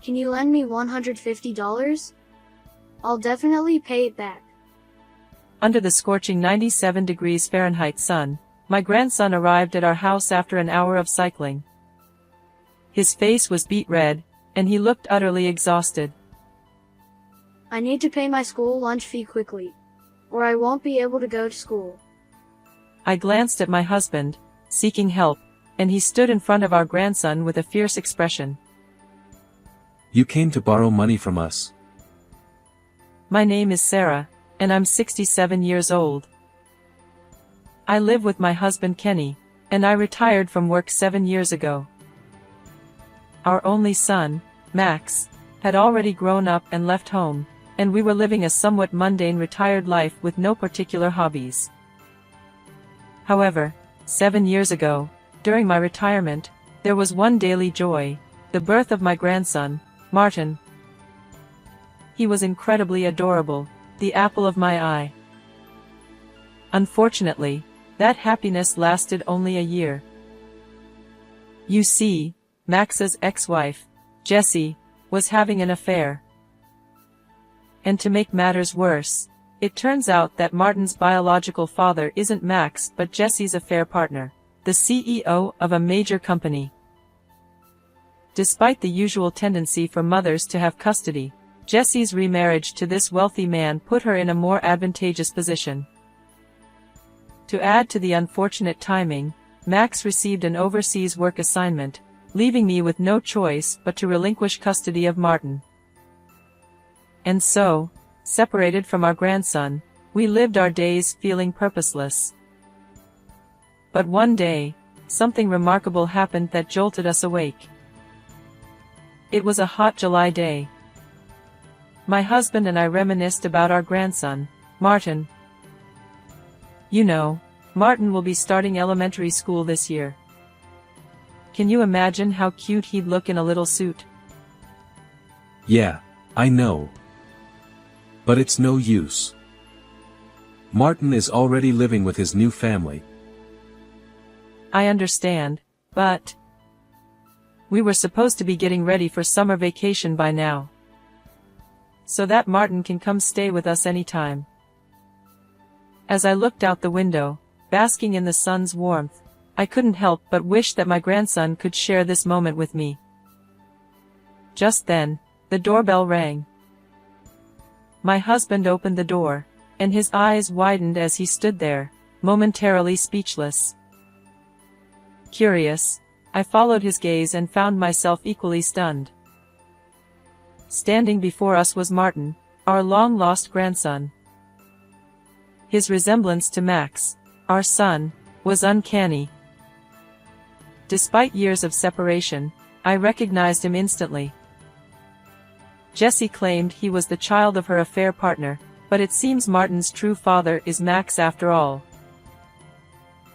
Can you lend me $150? I'll definitely pay it back. Under the scorching 97 degrees Fahrenheit sun, my grandson arrived at our house after an hour of cycling. His face was beet red, and he looked utterly exhausted. I need to pay my school lunch fee quickly, or I won't be able to go to school. I glanced at my husband, seeking help, and he stood in front of our grandson with a fierce expression. You came to borrow money from us. My name is Sarah, and I'm 67 years old. I live with my husband Kenny, and I retired from work 7 years ago. Our only son, Max, had already grown up and left home, and we were living a somewhat mundane retired life with no particular hobbies. However, 7 years ago, during my retirement, there was one daily joy, the birth of my grandson, Martin. He was incredibly adorable, the apple of my eye. Unfortunately, that happiness lasted only a year. You see, Max's ex-wife, Jessie, was having an affair. And to make matters worse, it turns out that Martin's biological father isn't Max but Jessie's affair partner, the CEO of a major company. Despite the usual tendency for mothers to have custody, Jessie's remarriage to this wealthy man put her in a more advantageous position. To add to the unfortunate timing, Max received an overseas work assignment, leaving me with no choice but to relinquish custody of Martin. And so, separated from our grandson, we lived our days feeling purposeless. But one day, something remarkable happened that jolted us awake. It was a hot July day. My husband and I reminisced about our grandson, Martin. You know, Martin will be starting elementary school this year. Can you imagine how cute he'd look in a little suit? Yeah, I know. But it's no use. Martin is already living with his new family. I understand, but we were supposed to be getting ready for summer vacation by now, so that Martin can come stay with us anytime. As I looked out the window, basking in the sun's warmth, I couldn't help but wish that my grandson could share this moment with me. Just then, the doorbell rang. My husband opened the door, and his eyes widened as he stood there, momentarily speechless. Curious, I followed his gaze and found myself equally stunned. Standing before us was Martin, our long-lost grandson. His resemblance to Max, our son, was uncanny. Despite years of separation, I recognized him instantly. Jessie claimed he was the child of her affair partner, but it seems Martin's true father is Max after all.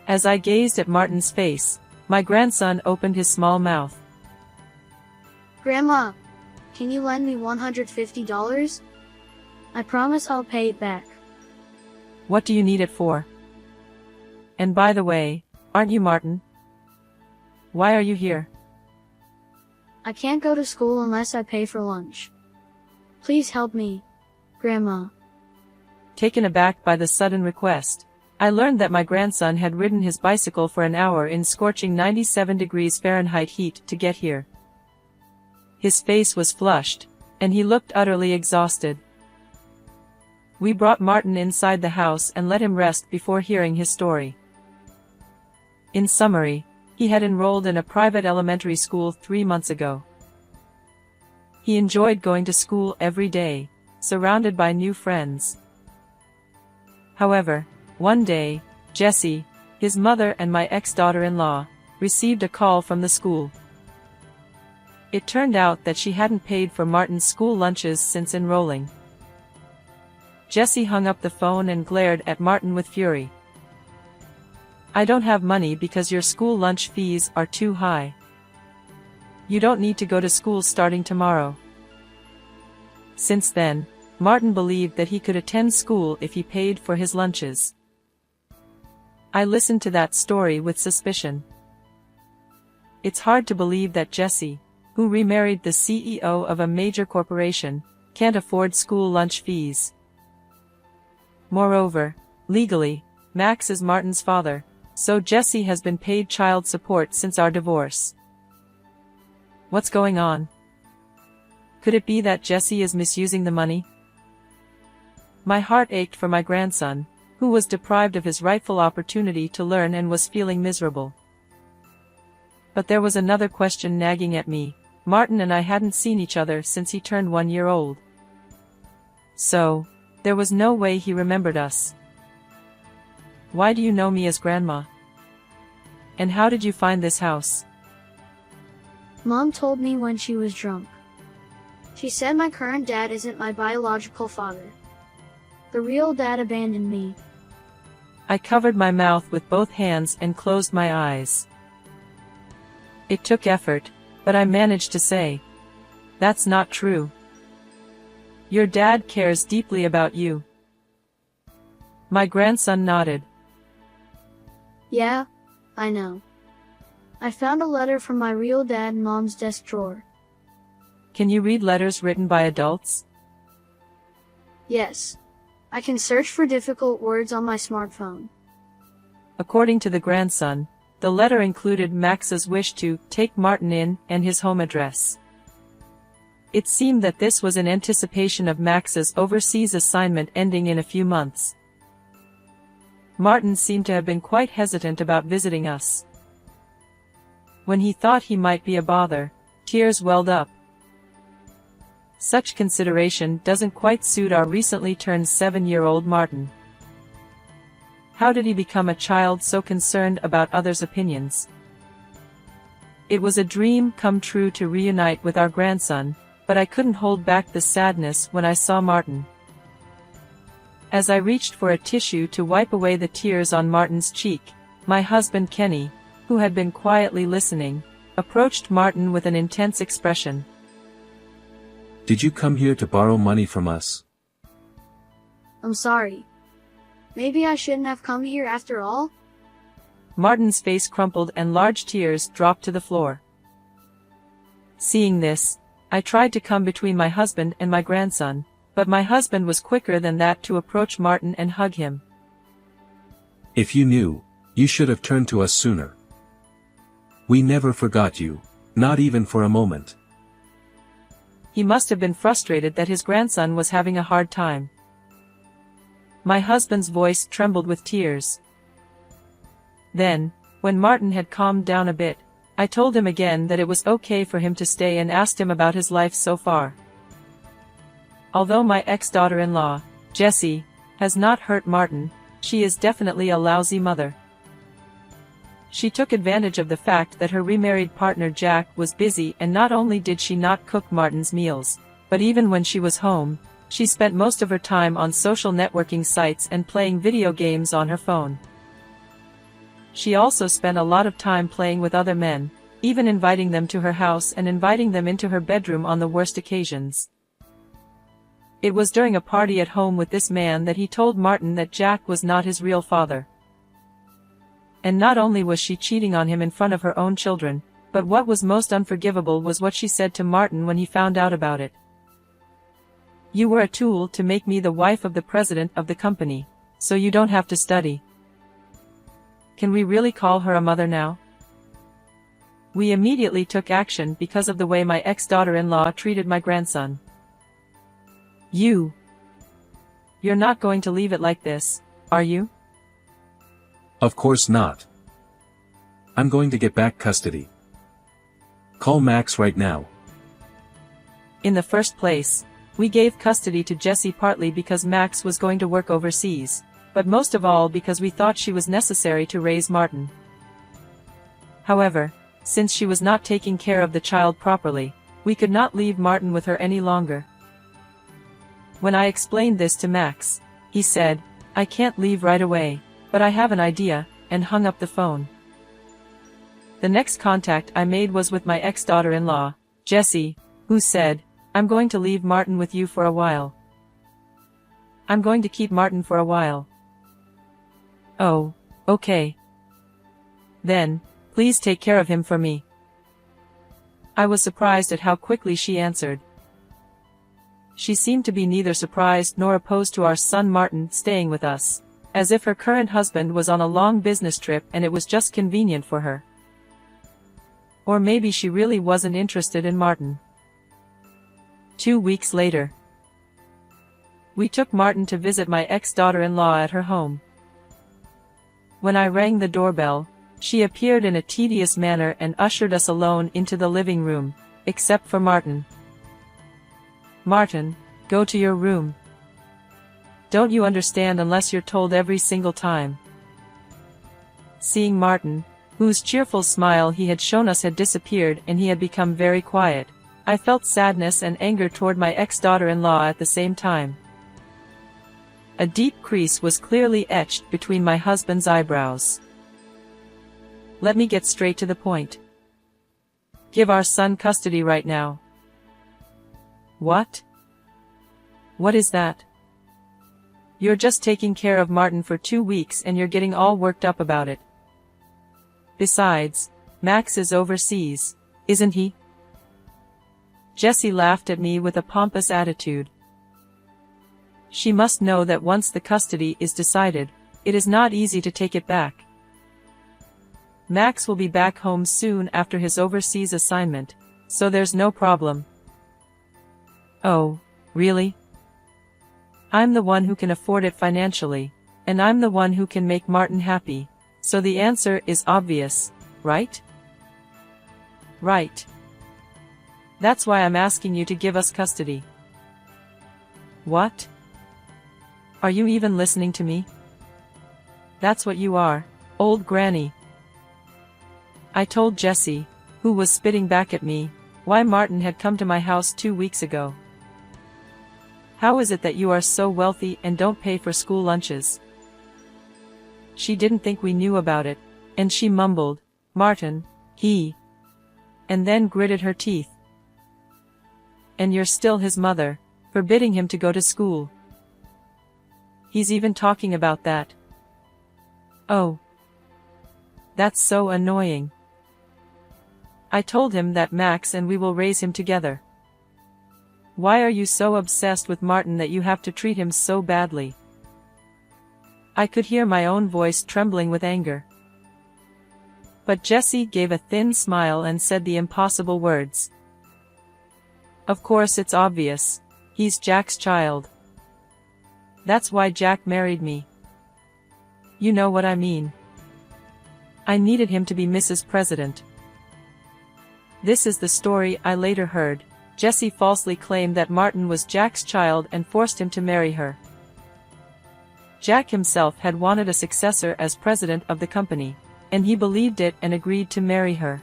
As I gazed at Martin's face, my grandson opened his small mouth. Grandma, can you lend me $150? I promise I'll pay it back. What do you need it for? And by the way, aren't you Martin? Why are you here? I can't go to school unless I pay for lunch. Please help me, Grandma. Taken aback by the sudden request, I learned that my grandson had ridden his bicycle for an hour in scorching 97 degrees Fahrenheit heat to get here. His face was flushed, and he looked utterly exhausted. We brought Martin inside the house and let him rest before hearing his story. In summary, he had enrolled in a private elementary school 3 months ago. He enjoyed going to school every day, surrounded by new friends. However, one day, Jessie, his mother and my ex-daughter-in-law, received a call from the school. It turned out that she hadn't paid for Martin's school lunches since enrolling. Jessie hung up the phone and glared at Martin with fury. I don't have money because your school lunch fees are too high. You don't need to go to school starting tomorrow. Since then, Martin believed that he could attend school if he paid for his lunches. I listened to that story with suspicion. It's hard to believe that Jessie, who remarried the CEO of a major corporation, can't afford school lunch fees. Moreover, legally, Max is Martin's father, so Jesse has been paid child support since our divorce. What's going on? Could it be that Jesse is misusing the money? My heart ached for my grandson, who was deprived of his rightful opportunity to learn and was feeling miserable. But there was another question nagging at me. Martin and I hadn't seen each other since he turned 1 year old. So, there was no way he remembered us. Why do you know me as Grandma? And how did you find this house? Mom told me when she was drunk. She said my current dad isn't my biological father. The real dad abandoned me. I covered my mouth with both hands and closed my eyes. It took effort, but I managed to say, "That's not true. Your dad cares deeply about you." My grandson nodded. Yeah, I know. I found a letter from my real dad in Mom's desk drawer. Can you read letters written by adults? Yes. I can search for difficult words on my smartphone. According to the grandson, the letter included Max's wish to take Martin in and his home address. It seemed that this was in anticipation of Max's overseas assignment ending in a few months. Martin seemed to have been quite hesitant about visiting us. When he thought he might be a bother, tears welled up. Such consideration doesn't quite suit our recently turned 7-year-old Martin. How did he become a child so concerned about others' opinions? It was a dream come true to reunite with our grandson, but I couldn't hold back the sadness when I saw Martin. As I reached for a tissue to wipe away the tears on Martin's cheek, my husband Kenny, who had been quietly listening, approached Martin with an intense expression. Did you come here to borrow money from us? I'm sorry. Maybe I shouldn't have come here after all? Martin's face crumpled and large tears dropped to the floor. Seeing this, I tried to come between my husband and my grandson, but my husband was quicker than that to approach Martin and hug him. If you knew, you should have turned to us sooner. We never forgot you, not even for a moment. He must have been frustrated that his grandson was having a hard time. My husband's voice trembled with tears. Then, when Martin had calmed down a bit, I told him again that it was okay for him to stay and asked him about his life so far. Although my ex-daughter-in-law, Jessie, has not hurt Martin, she is definitely a lousy mother. She took advantage of the fact that her remarried partner Jack was busy, and not only did she not cook Martin's meals, but even when she was home, she spent most of her time on social networking sites and playing video games on her phone. She also spent a lot of time playing with other men, even inviting them to her house and inviting them into her bedroom on the worst occasions. It was during a party at home with this man that he told Martin that Jack was not his real father. And not only was she cheating on him in front of her own children, but what was most unforgivable was what she said to Martin when he found out about it. "You were a tool to make me the wife of the president of the company, so you don't have to study." Can we really call her a mother now? We immediately took action because of the way my ex-daughter-in-law treated my grandson. You're not going to leave it like this, are you? Of course not. I'm going to get back custody. Call Max right now. In the first place, we gave custody to Jessie partly because Max was going to work overseas, but most of all because we thought she was necessary to raise Martin. However, since she was not taking care of the child properly, we could not leave Martin with her any longer. When I explained this to Max, he said, "I can't leave right away, but I have an idea," and hung up the phone. The next contact I made was with my ex-daughter-in-law, Jessie, who said, "I'm going to leave Martin with you for a while. I'm going to keep Martin for a while." "Oh, okay. Then, please take care of him for me." I was surprised at how quickly she answered. She seemed to be neither surprised nor opposed to our son Martin staying with us, as if her current husband was on a long business trip and it was just convenient for her. Or maybe she really wasn't interested in Martin. 2 weeks later, we took Martin to visit my ex-daughter-in-law at her home. When I rang the doorbell, she appeared in a tedious manner and ushered us alone into the living room, except for Martin. "Martin, go to your room. Don't you understand unless you're told every single time?" Seeing Martin, whose cheerful smile he had shown us had disappeared and he had become very quiet, I felt sadness and anger toward my ex-daughter-in-law at the same time. A deep crease was clearly etched between my husband's eyebrows. "Let me get straight to the point. Give our son custody right now." "What? What is that? You're just taking care of Martin for 2 weeks and you're getting all worked up about it. Besides, Max is overseas, isn't he?" Jessie laughed at me with a pompous attitude. She must know that once the custody is decided, it is not easy to take it back. Max will be back home soon after his overseas assignment, so there's no problem. "Oh, really? I'm the one who can afford it financially, and I'm the one who can make Martin happy, so the answer is obvious, right?" "Right. That's why I'm asking you to give us custody." "What? Are you even listening to me? That's what you are, old granny." I told Jessie, who was spitting back at me, why Martin had come to my house 2 weeks ago. "How is it that you are so wealthy and don't pay for school lunches?" She didn't think we knew about it, and she mumbled, "Martin, he," and then gritted her teeth. "And you're still his mother, forbidding him to go to school. He's even talking about that. Oh. That's so annoying. I told him that Max and we will raise him together. Why are you so obsessed with Martin that you have to treat him so badly?" I could hear my own voice trembling with anger. But Jessie gave a thin smile and said the impossible words. "Of course it's obvious. He's Jack's child. That's why Jack married me. You know what I mean. I needed him to be Mrs. President." This is the story I later heard. Jessie falsely claimed that Martin was Jack's child and forced him to marry her. Jack himself had wanted a successor as president of the company, and he believed it and agreed to marry her.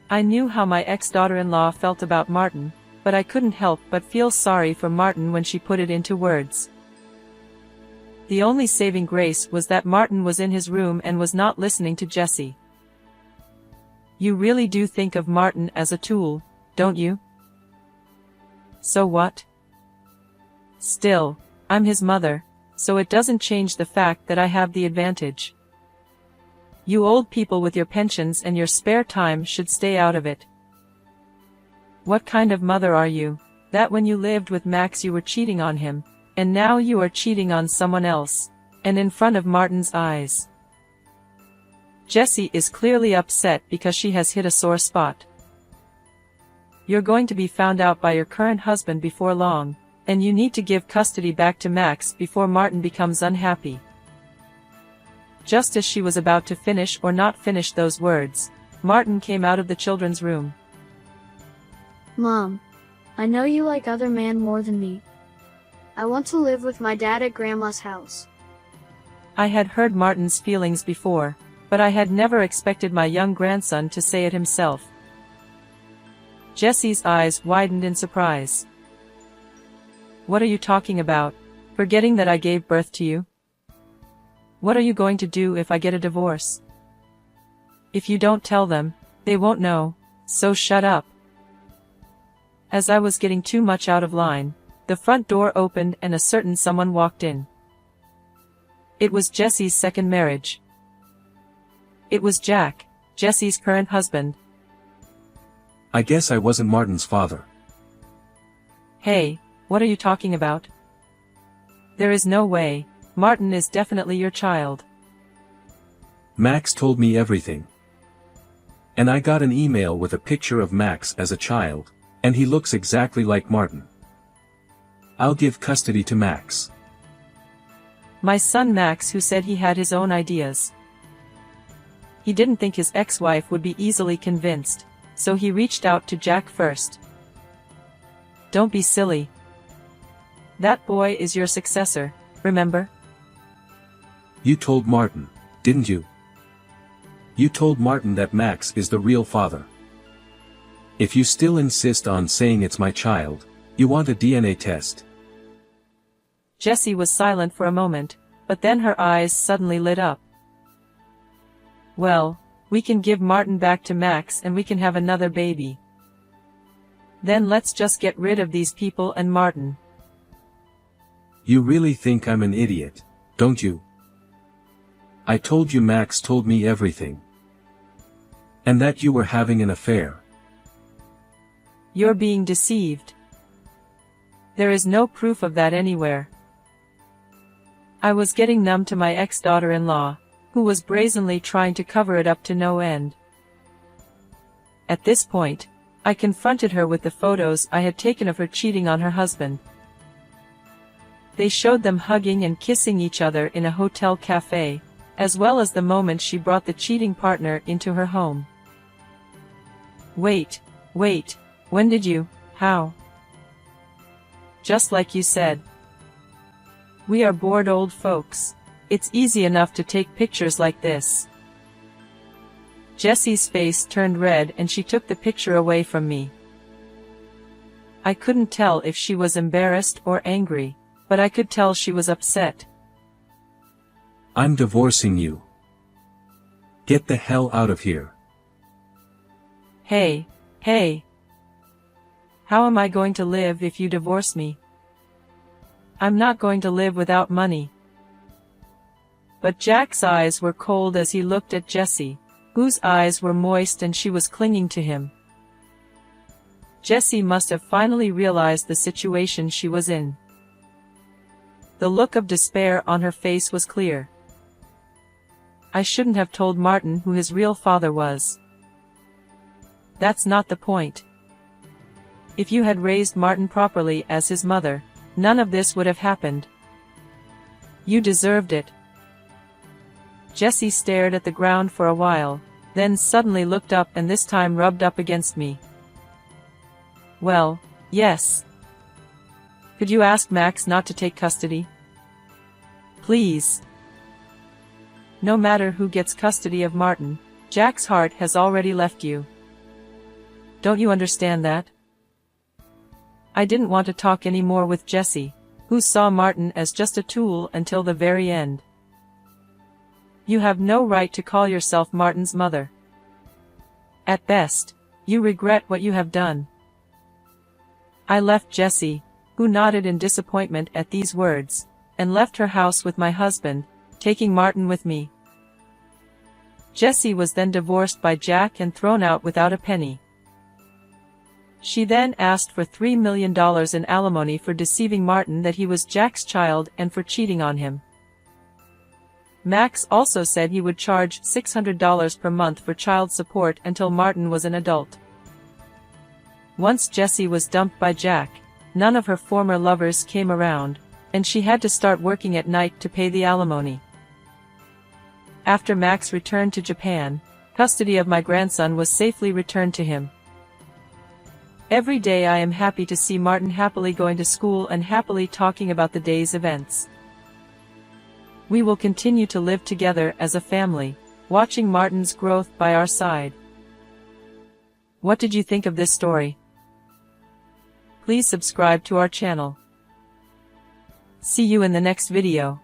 I knew how my ex-daughter-in-law felt about Martin, but I couldn't help but feel sorry for Martin when she put it into words. The only saving grace was that Martin was in his room and was not listening to Jessie. "You really do think of Martin as a tool, don't you?" "So what? Still, I'm his mother, so it doesn't change the fact that I have the advantage. You old people with your pensions and your spare time should stay out of it. What kind of mother are you, that when you lived with Max you were cheating on him, and now you are cheating on someone else, and in front of Martin's eyes?" Jessie is clearly upset because she has hit a sore spot. "You're going to be found out by your current husband before long, and you need to give custody back to Max before Martin becomes unhappy." Just as she was about to finish or not finish those words, Martin came out of the children's room. "Mom, I know you like other men more than me. I want to live with my dad at Grandma's house." I had heard Martin's feelings before, but I had never expected my young grandson to say it himself. Jessie's eyes widened in surprise. "What are you talking about, forgetting that I gave birth to you? What are you going to do if I get a divorce? If you don't tell them, they won't know, so shut up." As I was getting too much out of line, the front door opened and a certain someone walked in. It was Jessie's second marriage. It was Jack, Jessie's current husband. I guess I wasn't Martin's father. Hey, what are you talking about? There is no way. Martin is definitely your child. Max told me everything. And I got an email with a picture of Max as a child, and he looks exactly like Martin. I'll give custody to Max. My son Max, who said he had his own ideas. He didn't think his ex-wife would be easily convinced, so he reached out to Jack first. Don't be silly. That boy is your successor, remember? You told Martin, didn't you? You told Martin that Max is the real father. If you still insist on saying it's my child, you want a DNA test. Jessie was silent for a moment, but then her eyes suddenly lit up. Well, we can give Martin back to Max and we can have another baby. Then let's just get rid of these people and Martin. You really think I'm an idiot, don't you? I told you Max told me everything. And that you were having an affair. You're being deceived. There is no proof of that anywhere. I was getting numb to my ex-daughter-in-law, who was brazenly trying to cover it up to no end. At this point, I confronted her with the photos I had taken of her cheating on her husband. They showed them hugging and kissing each other in a hotel cafe, as well as the moment she brought the cheating partner into her home. Wait, when did you, how? Just like you said. We are bored old folks. It's easy enough to take pictures like this. Jessie's face turned red and she took the picture away from me. I couldn't tell if she was embarrassed or angry, but I could tell she was upset. I'm divorcing you. Get the hell out of here. Hey. How am I going to live if you divorce me? I'm not going to live without money. But Jack's eyes were cold as he looked at Jessie, whose eyes were moist and she was clinging to him. Jessie must have finally realized the situation she was in. The look of despair on her face was clear. I shouldn't have told Martin who his real father was. That's not the point. If you had raised Martin properly as his mother, none of this would have happened. You deserved it. Jessie stared at the ground for a while, then suddenly looked up and this time rubbed up against me. Well, yes. Could you ask Max not to take custody? Please. No matter who gets custody of Martin, Jack's heart has already left you. Don't you understand that? I didn't want to talk any more with Jessie, who saw Martin as just a tool until the very end. You have no right to call yourself Martin's mother. At best, you regret what you have done. I left Jessie, who nodded in disappointment at these words, and left her house with my husband, taking Martin with me. Jessie was then divorced by Jack and thrown out without a penny. She then asked for $3 million in alimony for deceiving Martin that he was Jack's child and for cheating on him. Max also said he would charge $600 per month for child support until Martin was an adult. Once Jessie was dumped by Jack, none of her former lovers came around, and she had to start working at night to pay the alimony. After Max returned to Japan, custody of my grandson was safely returned to him. Every day I am happy to see Martin happily going to school and happily talking about the day's events. We will continue to live together as a family, watching Martin's growth by our side. What did you think of this story? Please subscribe to our channel. See you in the next video.